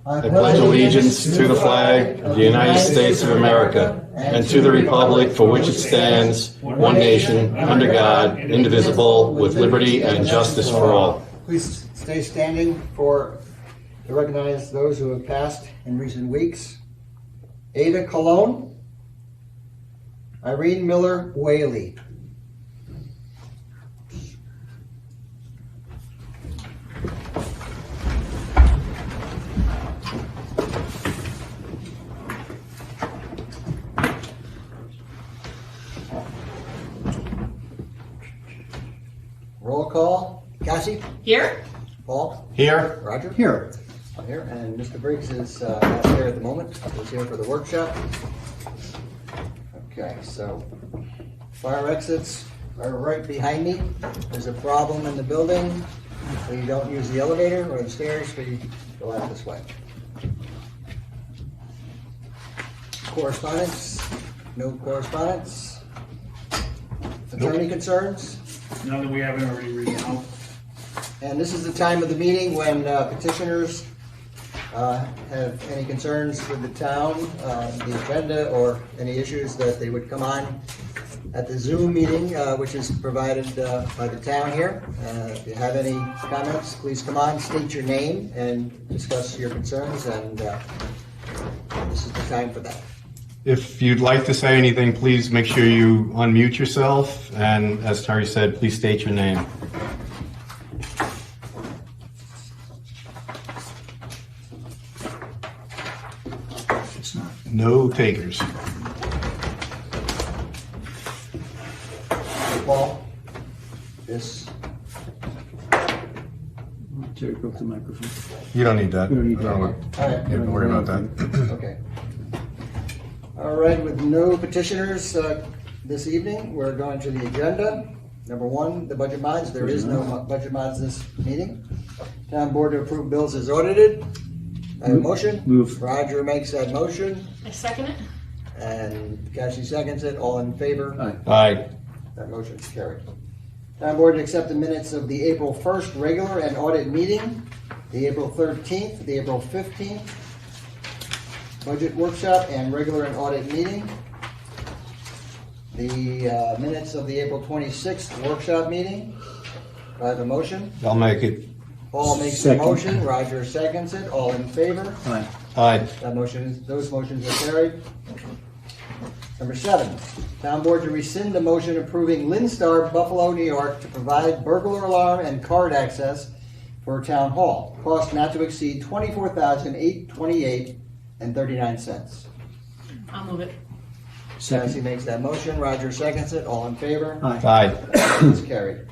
I pledge allegiance to the flag of the United States of America and to the republic for which it stands, one nation, under God, indivisible, with liberty and justice for all. Please stay standing to recognize those who have passed in recent weeks. Ada Colon, Irene Miller Whaley, roll call. Cassie? Here? Paul? Here. Roger? Here. Here, and Mr. Briggs is not here at the moment. He's here for the workshop. Okay, so fire exits are right behind me. There's a problem in the building, so you don't use the elevator or the stairs, so you go out this way. Correspondence? No correspondence? Attorney concerns? None that we haven't already read out. And this is the time of the meeting when petitioners have any concerns with the town, the agenda, or any issues that they would come on at the Zoom meeting, which is provided by the town here. If you have any comments, please come on, state your name, and discuss your concerns, and this is the time for that. If you'd like to say anything, please make sure you unmute yourself, and as Terry said, please state your name. No takers. Paul, this, Terry broke the microphone. You don't need that. You don't need that. all right. You don't have to worry about that. Okay. All right, with no petitioners this evening, we're going to the agenda. Number one, the budget mods. There is no budget mods this meeting. Town board to approve bills as audited. I have a motion. Move. Roger makes that motion, I second it. and Cassie seconds it. All in favor? Aye. Aye. That motion is carried. Town board to accept the minutes of the April 1st regular and audit meeting, the April 13th, the April 15th, budget workshop and regular and audit meeting, the minutes of the April 26th workshop meeting. Do I have a motion? I'll make it. Paul makes the Second. motion, Roger seconds it. All in favor? Aye. Aye. Those motions are carried. Number 7, town board to rescind the motion approving Linstar, Buffalo, New York, to provide burglar alarm and card access for town hall. Cost not to exceed $24,828.39. I'll move it. Cassie Second. makes that motion. Roger seconds it. All in favor? Aye. Aye. It's carried.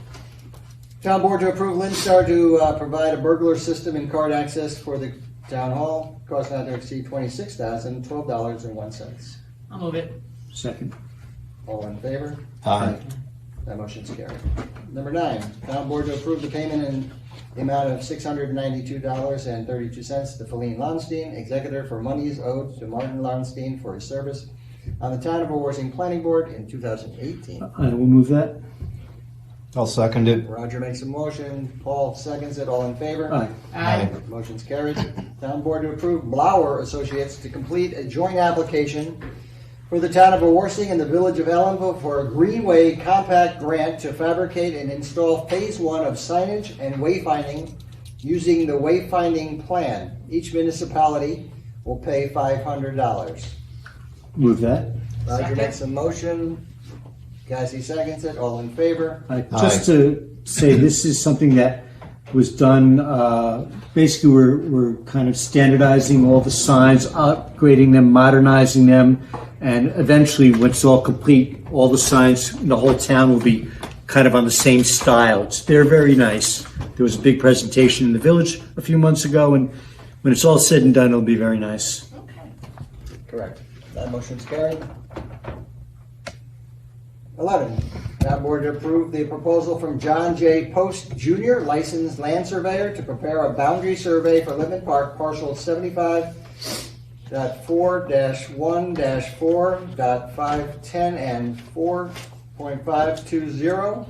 Town board to approve Linstar to provide a burglar system and card access for the town hall. Cost not to exceed $26,012.01. I'll move it. Second. All in favor? Aye. That motion's carried. Number 9, town board to approve the payment in the amount of $692.32 to Feline Lonstein, executor for monies owed to Martin Lonstein for his service on the town of Wawarsing Planning Board in 2018. I will move that. I'll second it. Roger makes a motion, Paul seconds it, all in favor? Aye. Aye. Motion's carried. Town board to approve Blower Associates to complete a joint application for the town of Wawarsing and the village of Ellenville for a Greenway Compact Grant to fabricate and install phase 1 of signage and wayfinding using the wayfinding plan. Each municipality will pay $500. Move that. Roger Second. makes a motion. Cassie seconds it. All in favor? Aye. Just to say, this is something that was done, basically we're kind of standardizing all the signs, upgrading them, modernizing them, and eventually, when it's all complete, all the signs in the whole town will be kind of on the same style. They're very nice. There was a big presentation in the village a few months ago, and when it's all said and done, it'll be very nice. Okay. Correct. That motion's carried. 11, town board to approve the proposal from John J. Post Jr., licensed land surveyor, to prepare a boundary survey for Libman Park, parcel 75.4-1-4.510 and 4.520.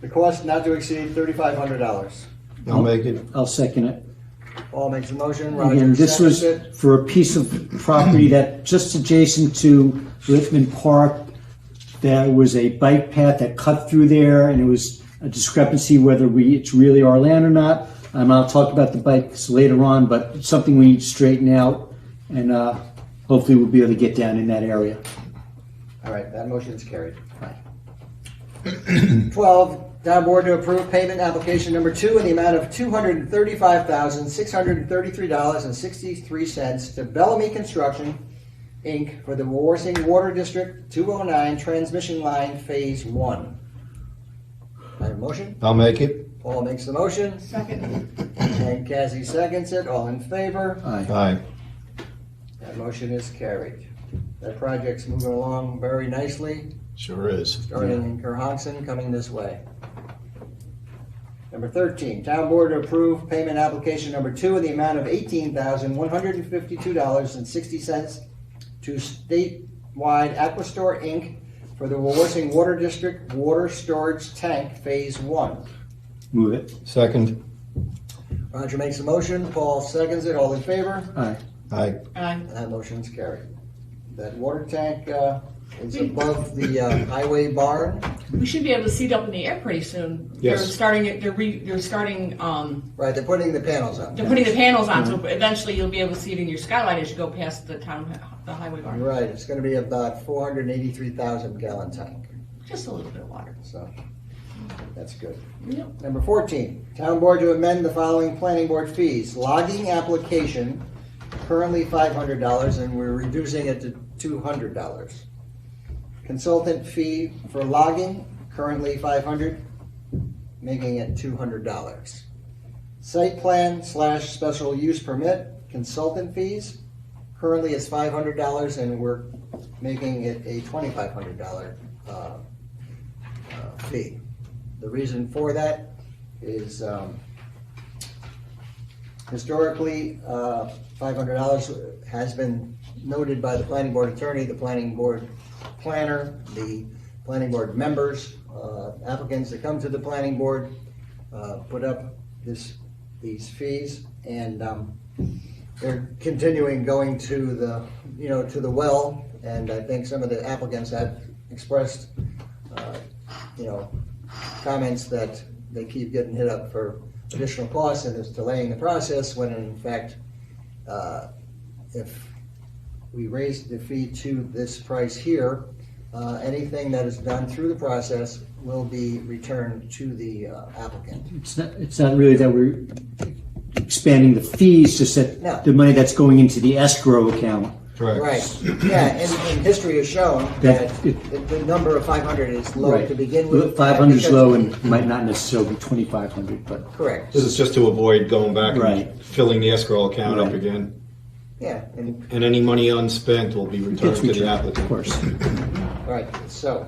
The cost not to exceed $3,500. I'll make it. I'll second it. Paul makes a motion, Roger Again, this was seconds it. for a piece of property that just adjacent to Libman Park, there was a bike path that cut through there, and it was a discrepancy whether it's really our land or not. I'll talk about the bikes later on, but it's something we need to straighten out, and hopefully we'll be able to get down in that area. All right, that motion is carried. 12, town board to approve payment application number 2 in the amount of $235,633.63 to Bellamy Construction, Inc. for the Wawarsing Water District 209 Transmission Line Phase 1. I have a motion. I'll make it. Paul makes the motion, Second. and Cassie seconds it. All in favor? Aye. Aye. That motion is carried. That project's moving along very nicely. Sure is. Starting in Kerhonkson, coming this way. Number 13, town board to approve payment application number 2 in the amount of $18,152.60 to Statewide Aquastore, Inc. for the Wawarsing Water District Water Storage Tank Phase 1. Move it. Second. Roger makes a motion, Paul seconds it, all in favor? Aye. Aye. Aye. That motion's carried. That water tank is above the highway barn. We should be able to see it up in the air pretty soon. Yes. They're starting it. They're starting. Right, they're putting the panels up. They're putting the panels on, so eventually you'll be able to see it in your skylight as you go past the highway bar. Right, it's gonna be about 483,000 gallon tank, Just a little bit of water. so that's good. Yep. Number 14, town board to amend the following planning board fees. Logging application, currently $500, and we're reducing it to $200. Consultant fee for logging, currently $500, making it $200. Site plan / special use permit, consultant fees, currently it's $500, and we're making it a $2,500 fee. The reason for that is historically, $500 has been noted by the planning board attorney, the planning board planner, the planning board members, applicants that come to the planning board, put up these fees, and they're continuing going to the, to the well, and I think some of the applicants have expressed, comments that they keep getting hit up for additional costs and it's delaying the process, when in fact, if we raise the fee to this price here, anything that is done through the process will be returned to the applicant. It's not really that we're expanding the fees, just that No. the money that's going into the escrow account. Correct. Right, yeah, and history has shown That that the number of 500 is low Right. to begin with. 500 is because- low and might not necessarily be 2,500, but Correct, This is just to avoid going back Right. and filling the escrow account up Right. again. yeah, and, And any money unspent will be returned gets to the returned, of applicant. course. right, so,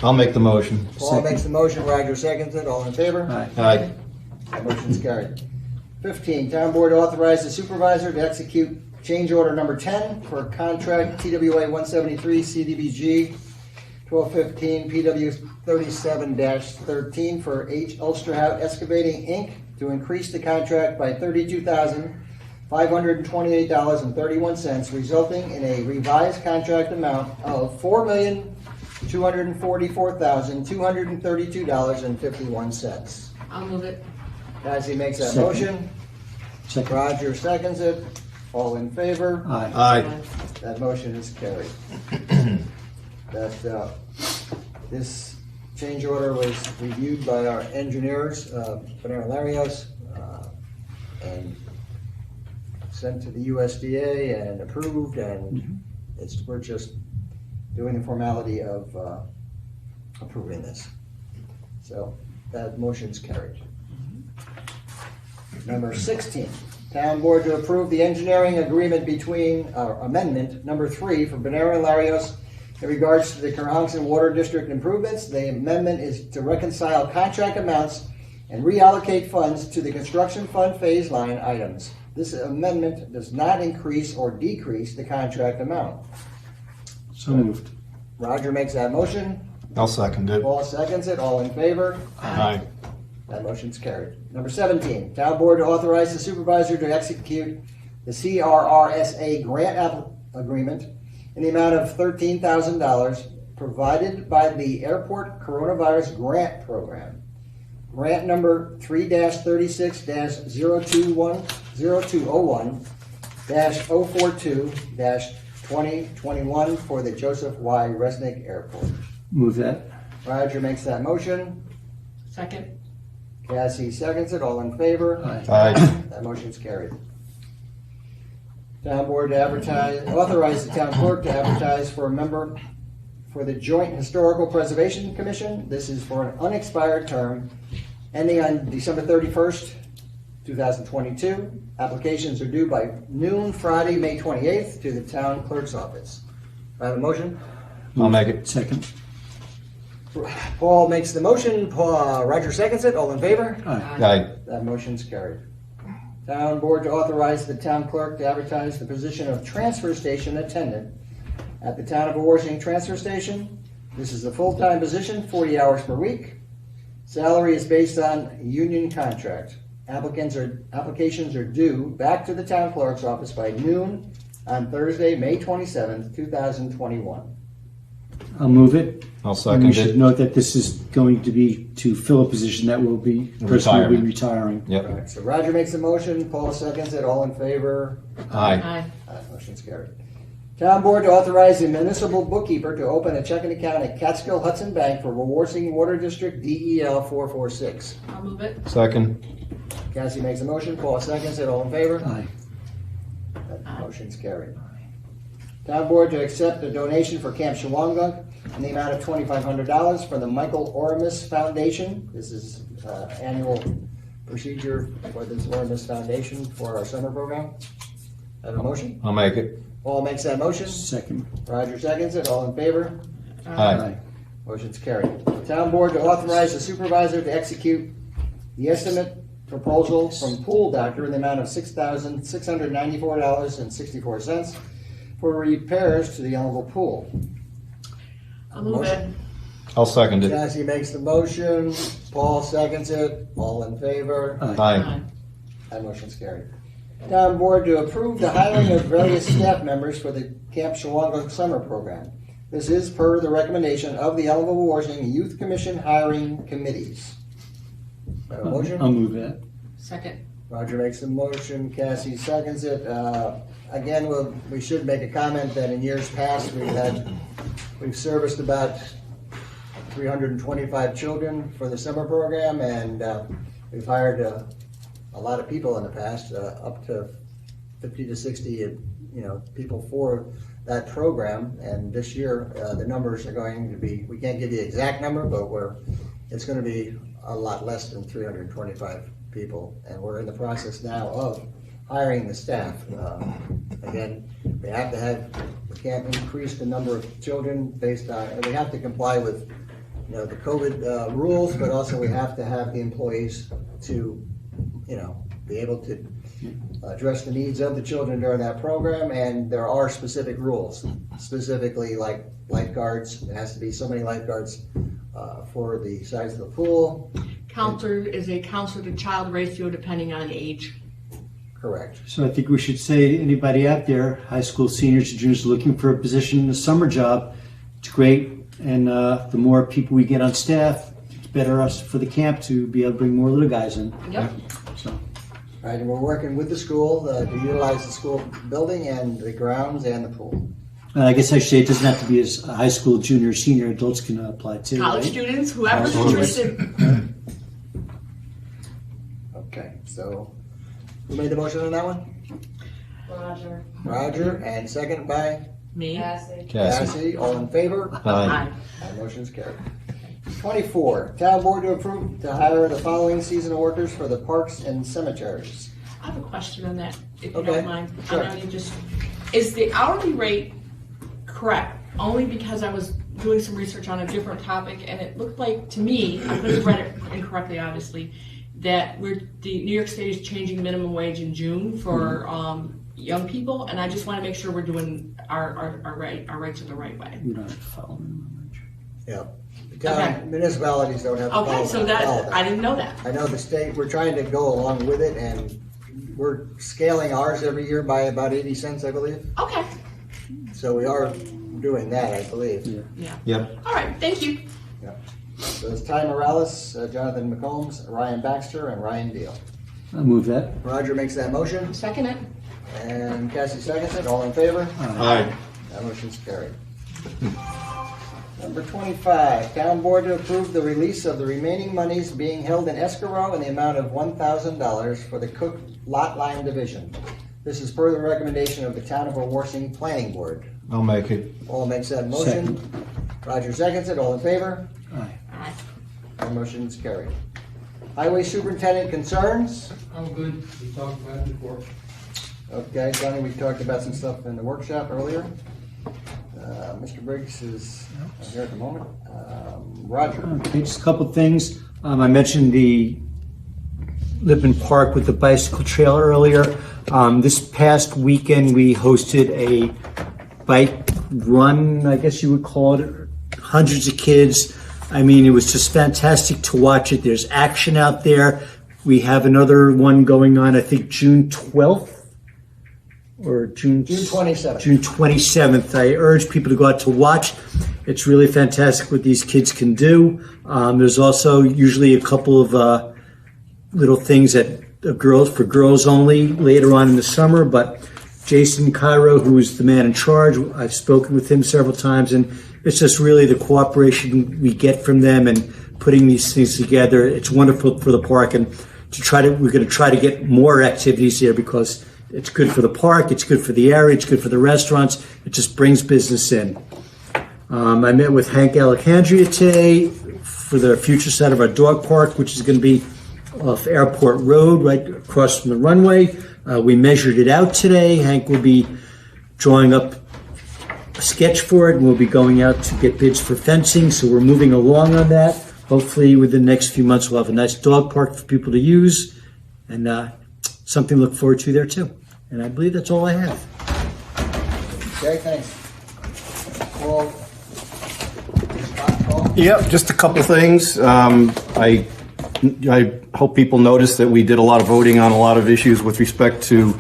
I'll make the motion. Paul Second. makes the motion, Roger seconds it, all in favor? Aye. Aye. That motion's carried. 15, town board authorized the supervisor to execute change order number 10 for contract TWA 173 CDBG 1215 PW 37-13 for H. Ulsterhout Excavating, Inc. to increase the contract by $32,528.31, resulting in a revised contract amount of $4,244,232.51. I'll move it. Cassie makes that Second. motion. Second. Roger seconds it. All in favor? Aye. Aye. That motion is carried. That, this change order was reviewed by our engineers, Panera Larios, and sent to the USDA and approved, and we're just doing the formality of approving this. So that motion's carried. Number 16, town board to approve the engineering agreement between, amendment number 3 for Panera Larios in regards to the Kerhonkson Water District improvements. The amendment is to reconcile contract amounts and reallocate funds to the construction fund phase line items. This amendment does not increase or decrease the contract amount. So moved. Roger makes that motion. I'll second it. Paul seconds it. All in favor? Aye. That motion's carried. Number 17, town board to authorize the supervisor to execute the CRRSA grant agreement in the amount of $13,000 provided by the Airport Coronavirus Grant Program. Grant number 3-36-0201-042-2021 for the Joseph Y. Resnick Airport. Move that. Roger makes that motion. Second. Cassie seconds it. All in favor? Aye. Aye. That motion's carried. Town board to advertise, authorize the town clerk to advertise for a member for the Joint Historical Preservation Commission. This is for an unexpired term ending on December 31st, 2022. Applications are due by noon Friday, May 28th to the town clerk's office. I have a motion. I'll make it. Second. Paul makes the motion. Roger seconds it. All in favor? Aye. Aye. That motion's carried. Town board to authorize the town clerk to advertise the position of transfer station attendant at the town of Wawarsing transfer station. This is a full-time position, 40 hours per week. Salary is based on union contract. Applications are due back to the town clerk's office by noon on Thursday, May 27th, 2021. I'll move it. I'll And second we should it. note that this is going to be to fill a position that will be, person will be retiring. Yep. All right, so Roger makes a motion, Paul seconds it, all in favor? Aye. Motion's carried. Town board to authorize the municipal bookkeeper to open a checking account at Catskill Hudson Bank for Wawarsing Water District DEL 446. I'll move it. Second. Cassie makes a motion, Paul seconds it, all in favor? Aye. That motion's carried. Town board to accept a donation for Camp Shawangunk in the amount of $2,500 from the Michael Oramus Foundation. This is annual procedure for this Oramus Foundation for our summer program. Have a motion? I'll make it. Paul makes that motion. Second. Roger seconds it. All in favor? Aye. Motion's carried. Town board to authorize the supervisor to execute the estimate proposal from Pool Doctor in the amount of $6,694.64 for repairs to the Ellenville pool. I'll move it. I'll second it. Cassie makes the motion. Paul seconds it. All in favor? Aye. That motion's carried. Town board to approve the hiring of various staff members for the Camp Shawangunk summer program. This is per the recommendation of the Ellenville Wawarsing Youth Commission hiring committees. Have a motion? I'll move that. Second. Roger makes the motion, Cassie seconds it. Again, we should make a comment that in years past, we've serviced about 325 children for the summer program, and we've hired a lot of people in the past, up to 50 to 60, people for that program. And this year, the numbers are going to be, we can't give you the exact number, but it's going to be a lot less than 325 people. And we're in the process now of hiring the staff. Again, we can't increase the number of children based on, and we have to comply with, the COVID rules, but also we have to have the employees to, be able to address the needs of the children during that program. And there are specific rules, specifically like lifeguards. There has to be so many lifeguards for the size of the pool. Counselor is a counselor to child ratio depending on age. Correct. So I think we should say, anybody out there, high school seniors and juniors looking for a position, a summer job, it's great. And the more people we get on staff, it's better for the camp to be able to bring more little guys in. Yep. So, All right, and we're working with the school to utilize the school building and the grounds and the pool. I guess I should say it doesn't have to be as high school, junior, senior. Adults can apply too. College right? students, whoever's College interested. Okay, so who made the motion on that one? Roger. Roger, and second by Me. Cassie. Cassie. All in favor? Aye. That motion's carried. 24, town board to approve to hire the following seasonal workers for the parks and cemeteries. I have a question on that, if you Okay, don't mind. sure. I know is the hourly rate correct? Only because I was doing some research on a different topic, and it looked like, to me, I could have read it incorrectly, obviously, that the New York State is changing minimum wage in June for young people, and I just want to make sure we're doing our rates are the right way. We don't have to follow minimum wage. Yeah. The Okay. town, municipalities don't have to follow Okay, so that, follow I didn't know that. I know the state, we're trying to go along with it, and we're scaling ours every year by about 80 cents, I believe. Okay, So we are doing that, I believe. yeah. Yep. All right, thank you. So it's Ty Morales, Jonathan McCombs, Ryan Baxter, and Ryan Deal. I'll move that. Roger makes that motion, Second it. and Cassie seconds it. All in favor? Aye. That motion's carried. Number 25, town board to approve the release of the remaining monies being held in escrow in the amount of $1,000 for the Cook Lot Line Division. This is per the recommendation of the Town of Wawarsing Planning Board. I'll make it. Paul makes that motion. Roger seconds it. All in favor? Aye. Aye. That motion's carried. Highway Superintendent concerns? I'm good, we talked about it before. Okay, Johnny, we talked about some stuff in the workshop earlier. Mr. Briggs is here at the moment. Roger? Okay, just a couple things. I mentioned the Libman Park with the bicycle trail earlier. This past weekend, we hosted a bike run, I guess you would call it. Hundreds of kids. I mean, it was just fantastic to watch it. There's action out there. We have another one going on, I think, June 12th or June 27th. June 27th. I urge people to go out to watch. It's really fantastic what these kids can do. There's also usually a couple of little things that for girls only later on in the summer. But Jason Cairo, who is the man in charge, I've spoken with him several times, and it's just really the cooperation we get from them and putting these things together. It's wonderful for the park, and we're going to try to get more activities here because it's good for the park, it's good for the area, it's good for the restaurants. It just brings business in. I met with Hank Alejandria today for the future site of our dog park, which is going to be off Airport Road, right across from the runway. We measured it out today. Hank will be drawing up a sketch for it, and we'll be going out to get bids for fencing. So we're moving along on that. Hopefully within the next few months we'll have a nice dog park for people to use, and something to look forward to there too. And I believe that's all I have. Okay, thanks. Paul? Yep, just a couple things. I hope people noticed that we did a lot of voting on a lot of issues with respect to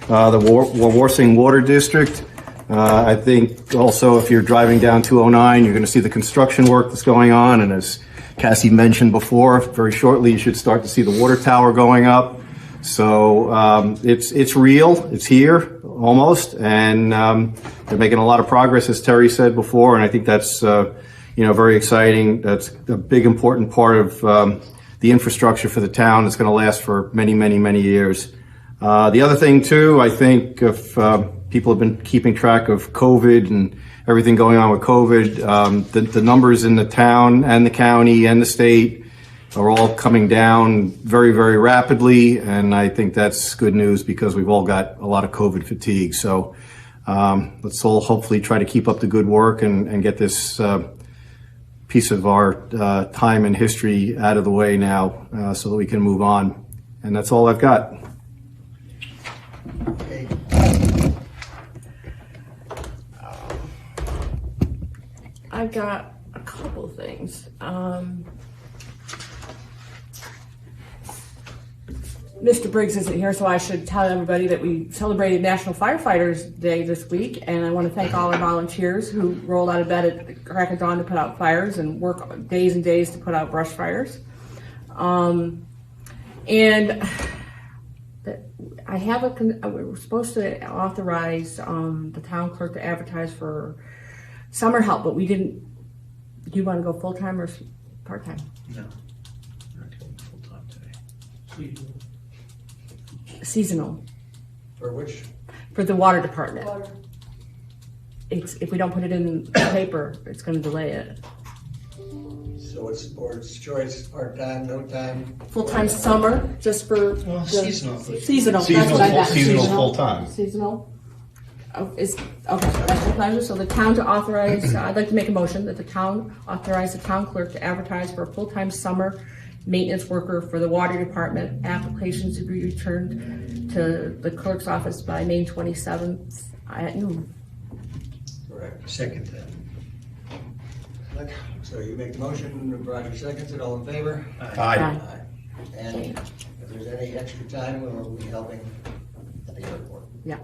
the Wawarsing Water District. I think also if you're driving down 209, you're going to see the construction work that's going on. And as Cassie mentioned before, very shortly you should start to see the water tower going up. So it's real, it's here almost, and they're making a lot of progress, as Terry said before, and I think that's very exciting. That's a big important part of the infrastructure for the town. It's going to last for many, many, many years. The other thing too, I think if people have been keeping track of COVID and everything going on with COVID, the numbers in the town and the county and the state are all coming down very, very rapidly, and I think that's good news because we've all got a lot of COVID fatigue. So let's all hopefully try to keep up the good work and get this piece of our time and history out of the way now so that we can move on. And that's all I've got. Okay. I've got a couple things. Mr. Briggs isn't here, so I should tell everybody that we celebrated National Firefighters Day this week, and I want to thank all our volunteers who rolled out of bed at the crack of dawn to put out fires and work days and days to put out brush fires. And I have we were supposed to authorize the town clerk to advertise for summer help, but we didn't. Do you want to go full-time or part-time? No, not going full-time today. Seasonal. For which? For the water department. Water. If we don't put it in the paper, it's going to delay it. So it's board's choice, part-time, no time? Full-time summer, just for the seasonal. Seasonal. That's what I got. Seasonal full-time. Seasonal. Oh, okay, that's my pleasure. So the town to authorize, I'd like to make a motion that the town authorize the town clerk to advertise for a full-time summer maintenance worker for the water department. Applications to be returned to the clerk's office by May 27th at noon. Correct. Second that. So you make the motion, Roger seconds it, all in favor? Aye. And if there's any extra time, we'll be helping at the airport. Yeah.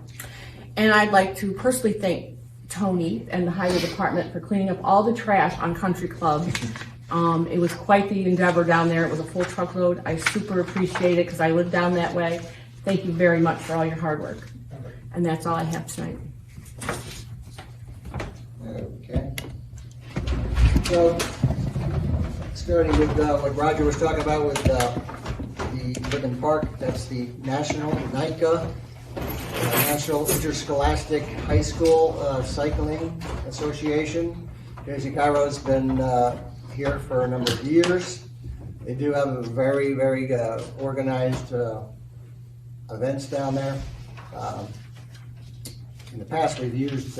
And I'd like to personally thank Tony and the highway department for cleaning up all the trash on Country Club. It was quite the endeavor down there. It was a full truckload. I super appreciate it because I live down that way. Thank you very much for all your hard work. And that's all I have tonight. Okay. So, starting with what Roger was talking about with the Libman Park, that's the National NICA, National Interscholastic High School Cycling Association. Jersey Cairo's been here for a number of years. They do have a very, very organized events down there. In the past, we've used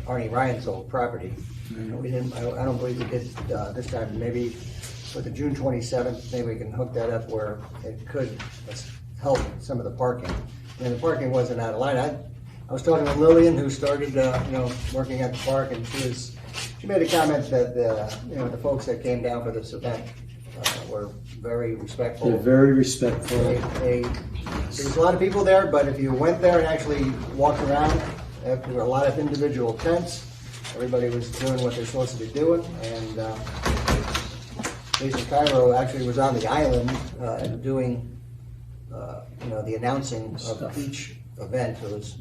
Arnie Ryan's old property. We didn't, I don't believe we did this time. Maybe with the June 27th, maybe we can hook that up where it could help some of the parking. And the parking wasn't out of line. I was talking to Lillian, who started, working at the park, and she made a comment that the folks that came down for this event were very respectful. They're very respectful. There's a lot of people there, but if you went there and actually walked around, there were a lot of individual tents. Everybody was doing what they're supposed to be doing, and Jason Cairo actually was on the island doing, the announcing of each event. It was,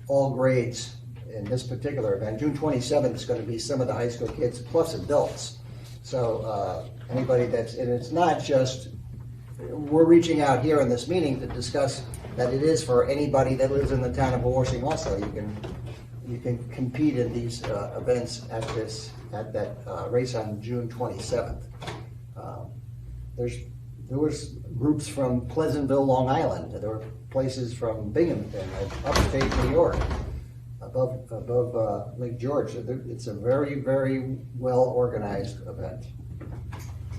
all grades in this particular event. June 27th is going to be some of the high school kids plus adults. So anybody and it's not just, we're reaching out here in this meeting to discuss that it is for anybody that lives in the town of Wawarsing also. You can compete in these events at that race on June 27th. There was groups from Pleasantville, Long Island. There were places from Binghamton, upstate New York, above Lake George. So it's a very, very well organized event.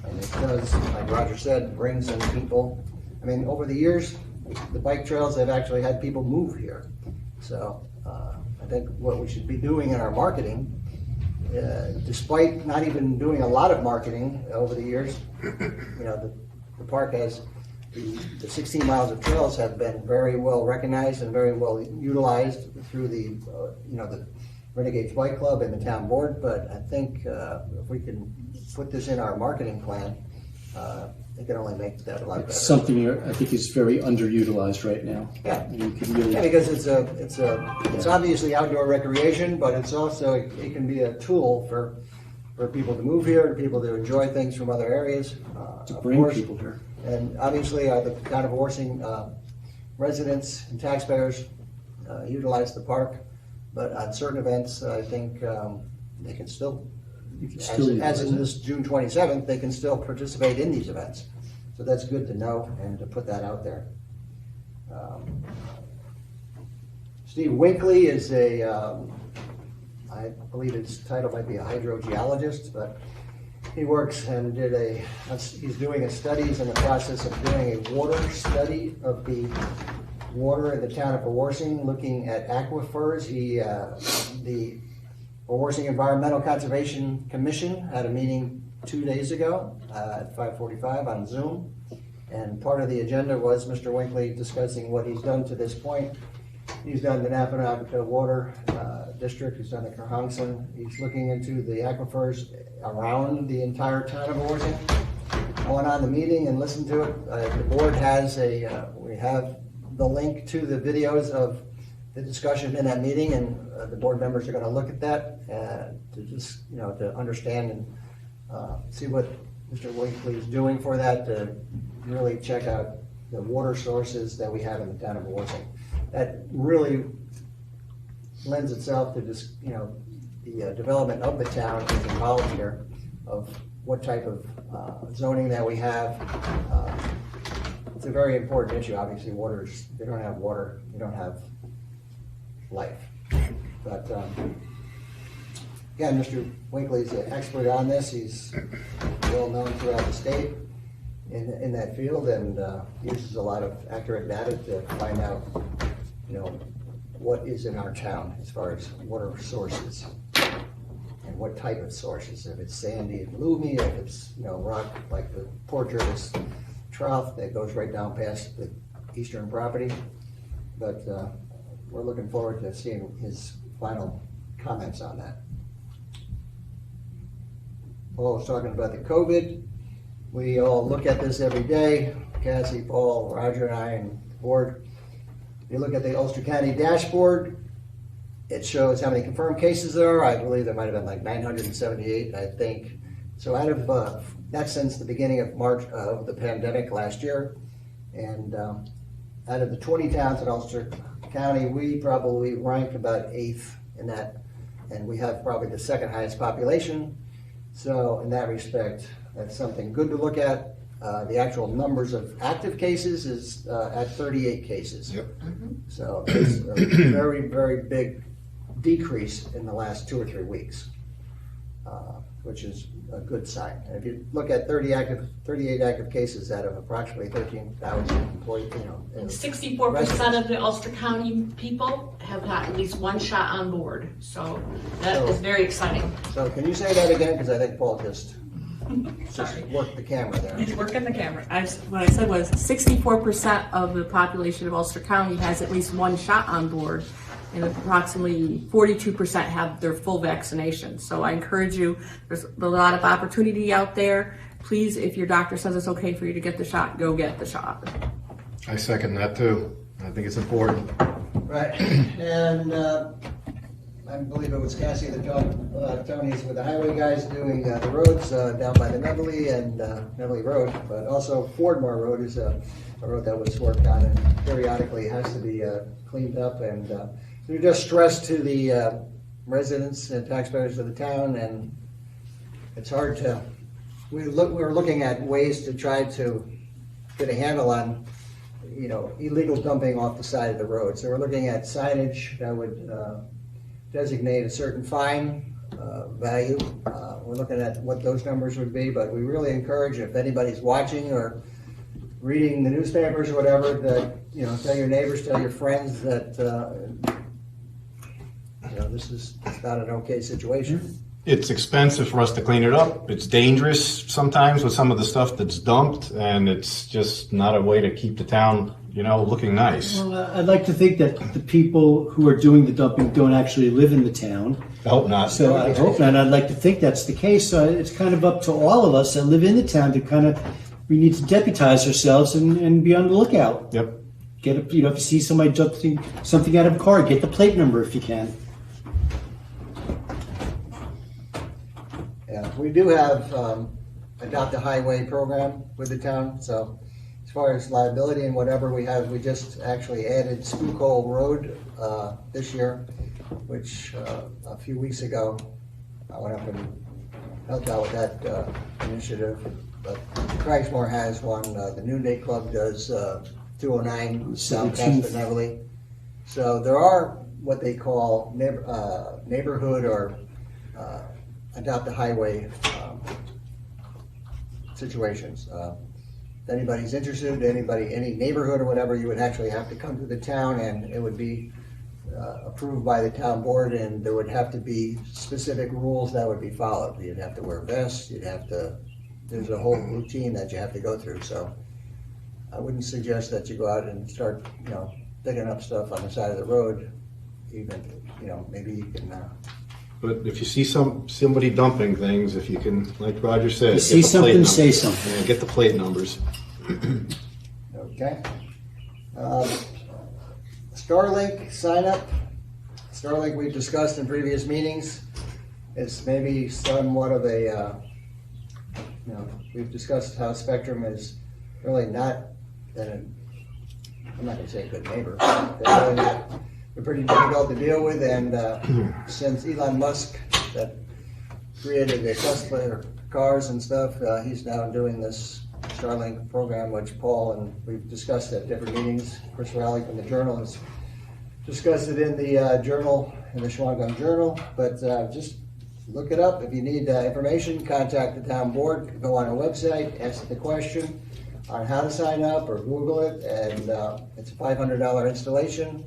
And it does, like Roger said, bring some people. I mean, over the years, the bike trails have actually had people move here. So I think what we should be doing in our marketing, despite not even doing a lot of marketing over the years, the park has, the 16 miles of trails have been very well recognized and very well utilized through the Renegades Bike Club and the town board. But I think if we can put this in our marketing plan, it can only make that a lot better. It's something I think is very underutilized right now. Yeah. You can really, Yeah, because it's obviously outdoor recreation, but it's also, it can be a tool for people to move here and people to enjoy things from other areas. to bring people here. And obviously, the town of Wawarsing residents and taxpayers utilize the park, but on certain events, I think they can still, as in this June 27th, they can still participate in these events. So that's good to know and to put that out there. Steve Winkley is I believe his title might be a hydrogeologist, but he works and he's doing studies in the process of doing a water study of the water in the town of Wawarsing, looking at aquifers. The Wawarsing Environmental Conservation Commission had a meeting 2 days ago at 5:45 on Zoom, and part of the agenda was Mr. Winkley discussing what he's done to this point. He's done the Napanock Water District, he's done the Kerhonkson, he's looking into the aquifers around the entire town of Wawarsing. I went on the meeting and listened to it. The board has we have the link to the videos of the discussion in that meeting, and the board members are going to look at that to just, to understand and see what Mr. Winkley is doing for that, to really check out the water sources that we have in the town of Wawarsing. That really lends itself to just, the development of the town is involved here, of what type of zoning that we have. It's a very important issue. Obviously, if you don't have water, you don't have life. But again, Mr. Winkley is an expert on this. He's well known throughout the state in that field, and uses a lot of accurate data to find out, what is in our town as far as water sources and what type of sources, if it's sandy and gloomy, if it's, rock like the Porters Trough that goes right down past the eastern property. But we're looking forward to seeing his final comments on that. Paul was talking about the COVID. We all look at this every day, Cassie, Paul, Roger, and I, and the board. You look at the Ulster County dashboard, it shows how many confirmed cases there are. I believe there might have been like 978, I think. So out of, that's since the beginning of March of the pandemic last year. And out of the 20 towns in Ulster County, we probably rank about 8th in that, and we have probably the second highest population. So in that respect, that's something good to look at. The actual numbers of active cases is at 38 cases. Yep. So it's a very, very big decrease in the last 2 or 3 weeks, which is a good sign. And if you look at 38 active cases out of approximately 13,000 employees, And 64% of the Ulster County people have got at least one shot on board. So that is very exciting. So can you say that again? Because I think Paul just Sorry. worked the camera there. He's working the camera. What I said was 64% of the population of Ulster County has at least one shot on board, and approximately 42% have their full vaccination. So I encourage you, there's a lot of opportunity out there. Please, if your doctor says it's okay for you to get the shot, go get the shot. I second that too. I think it's important. Right, and I believe it was Cassie that talked, Tony's with the highway guys doing the roads down by the Neville and Neville Road, but also Fordmore Road is a road that was worked on and periodically has to be cleaned up. And we just stressed to the residents and taxpayers of the town, and it's hard to, we were looking at ways to try to get a handle on illegal dumping off the side of the road. So we're looking at signage that would designate a certain fine value. We're looking at what those numbers would be, but we really encourage, if anybody's watching or reading the newspapers or whatever, that, tell your neighbors, tell your friends that, this is not an okay situation. It's expensive for us to clean it up. It's dangerous sometimes with some of the stuff that's dumped, and it's just not a way to keep the town, looking nice. Well, I'd like to think that the people who are doing the dumping don't actually live in the town. I hope not. So I hope not. I'd like to think that's the case. So it's kind of up to all of us that live in the town to we need to deputize ourselves and be on the lookout. Yep. Get if you see somebody dumping something out of a car, get the plate number if you can. Yeah, we do have adopt a highway program with the town. So as far as liability and whatever we just actually added Spook Hole Road this year, which a few weeks ago I went up and helped out with that initiative. But Cragsmore has one. The Noonday Club does 209 down past the Neville. So there are what they call neighborhood or adopt a highway situations. If anybody's interested, any neighborhood or whatever, you would actually have to come to the town, and it would be approved by the town board, and there would have to be specific rules that would be followed. You'd have to wear vests, there's a whole routine that you have to go through. So I wouldn't suggest that you go out and start, picking up stuff on the side of the road. Even, maybe you can. But if you see somebody dumping things, if you can, like Roger said, If you see something, say something. Yeah, get the plate numbers. Okay. Starlink sign up. Starlink we've discussed in previous meetings. It's maybe somewhat of a, we've discussed how Spectrum is really not, I'm not going to say a good neighbor. They're pretty difficult to deal with, and since Elon Musk that created the Tesla cars and stuff, he's now doing this Starlink program, which Paul and we've discussed at different meetings. Chris Rowley from the Journal has discussed it in the Journal, in the Shawangunk Journal, but just look it up. If you need information, contact the town board, go on our website, ask the question on how to sign up, or Google it, and it's a $500 installation.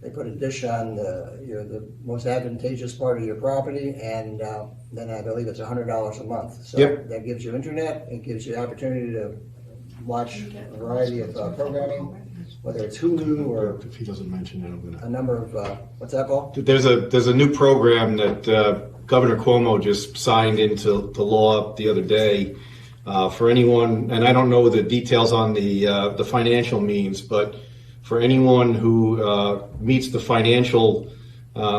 they put a dish on the most advantageous part of your property, and then I believe it's $100 a month. So Yep. that gives you internet, it gives you the opportunity to watch a variety of programming, whether it's Hulu or If he doesn't mention it, I'm gonna. a number of, what's that, Paul? There's a new program that Governor Cuomo just signed into law the other day for anyone, and I don't know the details on the financial means, but for anyone who meets the financial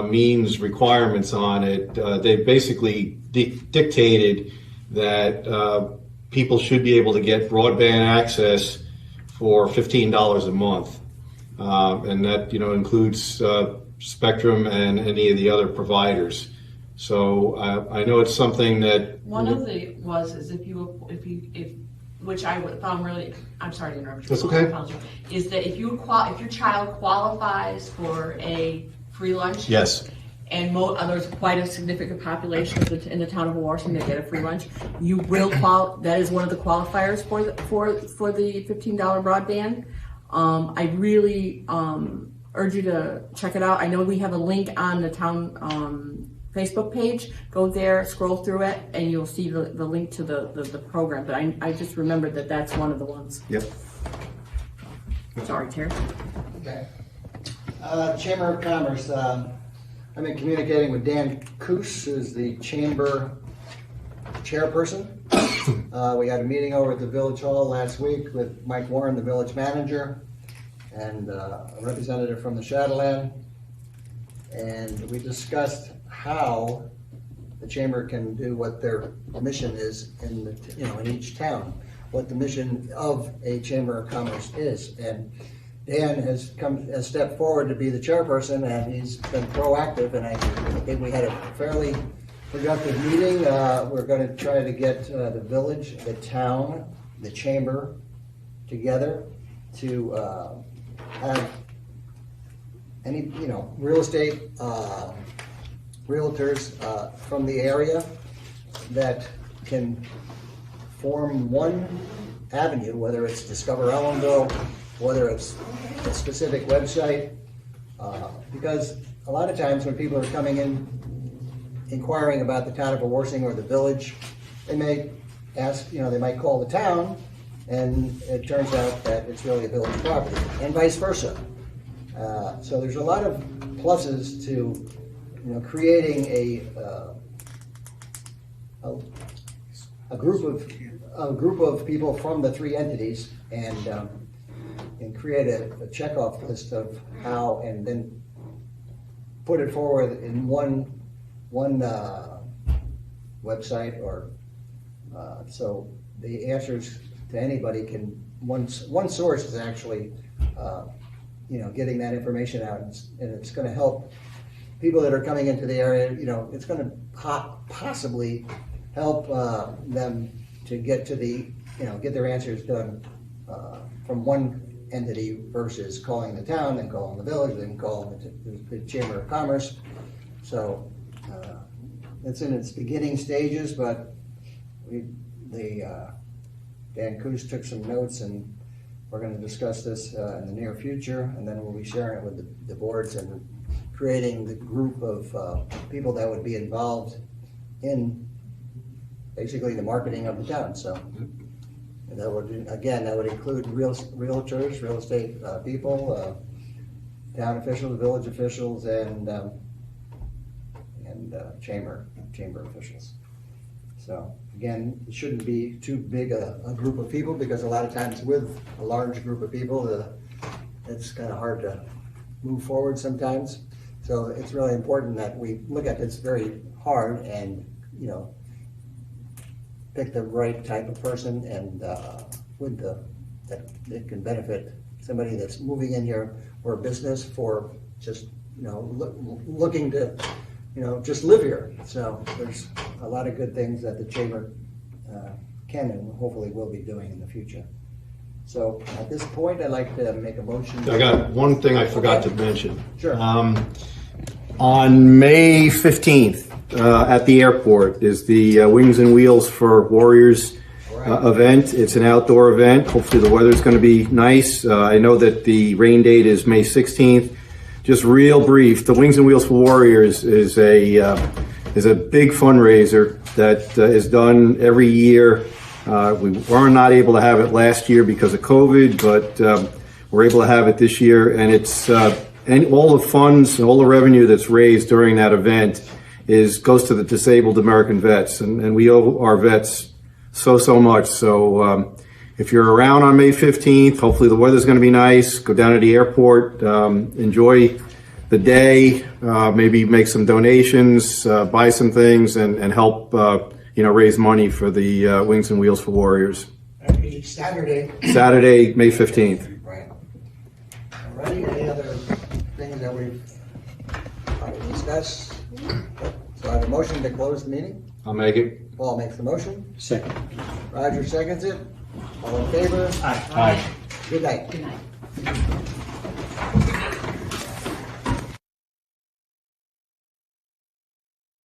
means requirements on it, they basically dictated that people should be able to get broadband access for $15 a month, and that includes Spectrum and any of the other providers. So I know it's something that One of the is if which I found really, I'm sorry to interrupt you. That's okay. I apologize. Is that if your child qualifies for a free lunch? yes, And there's quite a significant population in the town of Wawarsing that get a free lunch. You will that is one of the qualifiers for the $15 broadband. I really urge you to check it out. I know we have a link on the town Facebook page. Go there, scroll through it, and you'll see the link to the program. But I just remembered that that's one of the ones. Yep. Sorry, Terry. Okay. Chamber of Commerce, I've been communicating with Dan Coos, who's the chamber chairperson. We had a meeting over at the Village Hall last week with Mike Warren, the village manager, and a representative from the Shadowland. And we discussed how the chamber can do what their mission is in each town, what the mission of a chamber of commerce is. And Dan has stepped forward to be the chairperson, and he's been proactive, and I think we had a fairly productive meeting. We're going to try to get the village, the town, the chamber together to have any real estate realtors from the area that can form one avenue, whether it's Discover Ellenville, whether it's a specific website, because a lot of times when people are coming in inquiring about the town of Wawarsing or the village, they may ask, they might call the town, and it turns out that it's really a village property, and vice versa. So there's a lot of pluses to creating a group of people from the three entities, and create a checkoff list of how, and then put it forward in one website, or so the answers to anybody can one source is actually getting that information out, and it's going to help people that are coming into the area. It's going to possibly help them to get to get their answers done from one entity versus calling the town, then calling the village, then calling the Chamber of Commerce. So it's in its beginning stages, but Dan Coos took some notes, and we're going to discuss this in the near future, and then we'll be sharing it with the boards and creating the group of people that would be involved in basically the marketing of the town. So, and that would include realtors, real estate people, town officials, village officials, and chamber officials. So again, it shouldn't be too big a group of people, because a lot of times with a large group of people, it's kind of hard to move forward sometimes. So it's really important that we look at this very hard and pick the right type of person, and that it can benefit somebody that's moving in here for a business, for just looking to just live here. So there's a lot of good things that the chamber can and hopefully will be doing in the future. So at this point, I'd like to make a motion. I got one thing I forgot to mention. Sure. On May 15th, at the airport is the Wings and Wheels for Warriors event. It's an outdoor event. Hopefully the weather's going to be nice. I know that the rain date is May 16th. just real brief, the Wings and Wheels for Warriors is a big fundraiser that is done every year. We were not able to have it last year because of COVID, but we're able to have it this year, and it's and all the funds and all the revenue that's raised during that event goes to the disabled American vets, and we owe our vets so much. So if you're around on May 15th, hopefully the weather's going to be nice. Go down to the airport, enjoy the day, maybe make some donations, buy some things, and help raise money for the Wings and Wheels for Warriors. Saturday. Saturday, May 15th. Right. Alrighty, any other things that we've discussed? So I have a motion to close the meeting. I'll make it. Paul makes the motion. Second. Roger seconds it. All in favor? Aye. Good night. Good night.